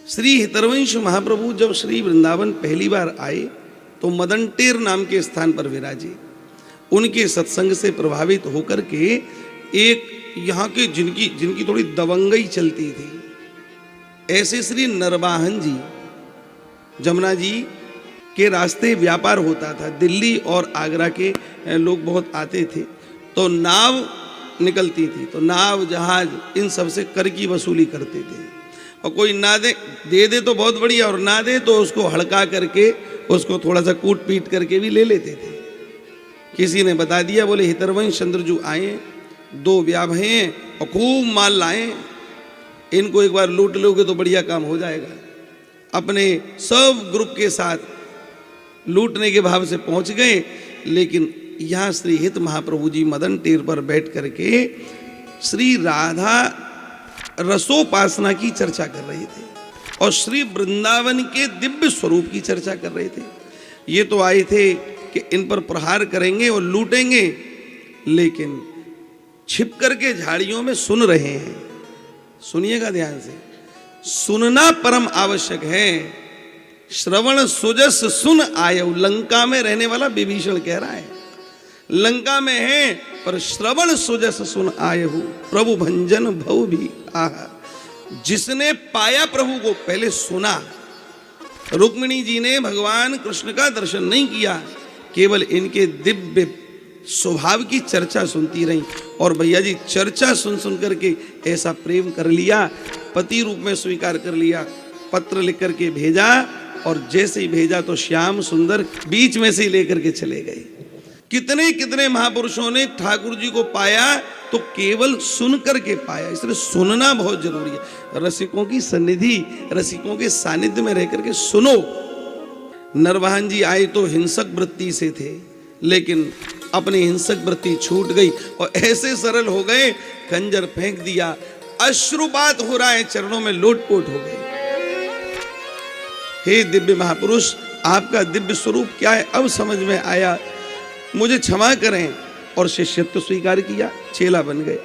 श्री हितरवंश महाप्रभु जब श्री वृंदावन पहली बार आए तो मदनटेर नाम के स्थान पर विराजे। उनके सत्संग से प्रभावित होकर के एक यहाँ के जिनकी थोड़ी दबंगई चलती थी, ऐसे श्री नरवाहन जी, जमुना जी के रास्ते व्यापार होता था, दिल्ली और आगरा के लोग बहुत आते थे, तो नाव निकलती थी, तो नाव जहाज इन सब से कर की वसूली करते थे। और कोई ना दे तो बहुत बढ़िया, और ना दे तो उसको हड़का करके उसको थोड़ा सा कूट पीट करके भी ले लेते थे। किसी ने बता दिया, बोले हितरवंश चंद्रजू आए, 2 ब्याह हैं और खूब माल लाए, इनको एक बार लूट लोगे तो बढ़िया काम हो जाएगा। अपने सब ग्रुप के साथ लूटने के भाव से पहुंच गए, लेकिन यहाँ श्री हित महाप्रभु जी मदन टेर पर बैठ करके श्री राधा रसोपासना की चर्चा कर रहे थे और श्री वृंदावन के दिव्य स्वरूप की चर्चा कर रहे थे। ये तो आए थे कि इन पर प्रहार करेंगे और लूटेंगे, लेकिन छिप करके झाड़ियों में सुन रहे हैं। सुनिएगा ध्यान से, सुनना परम आवश्यक है। श्रवण सुजस सुन आयु, लंका में रहने वाला विभीषण कह रहा है, लंका में है पर श्रवण सुजस सुन आयु, प्रभु भंजन भव भी आहा। जिसने पाया प्रभु को, पहले सुना। रुक्मिणी जी ने भगवान कृष्ण का दर्शन नहीं किया, केवल इनके दिव्य स्वभाव की चर्चा सुनती रही। और भैया जी चर्चा सुन सुन करके ऐसा प्रेम कर लिया, पति रूप में स्वीकार कर लिया। पत्र लिख करके भेजा और जैसे ही भेजा तो श्याम सुंदर बीच में से ही लेकर के चले गए। कितने कितने महापुरुषों ने ठाकुर जी को पाया तो केवल सुन करके पाया। इसलिए सुनना बहुत जरूरी है। रसिकों की सन्निधि, रसिकों के सानिध्य में रह करके सुनो। नरवाहन जी आए तो हिंसक वृत्ति से थे, लेकिन अपनी हिंसक वृत्ति छूट गई और ऐसे सरल हो गए, खंजर फेंक दिया, अश्रुपात हो रहा है, चरणों में लोटपोट हो गए। हे दिव्य महापुरुष, आपका दिव्य स्वरूप क्या है अब समझ में आया, मुझे क्षमा करें। और शिष्यत्व स्वीकार किया, चेला बन गए।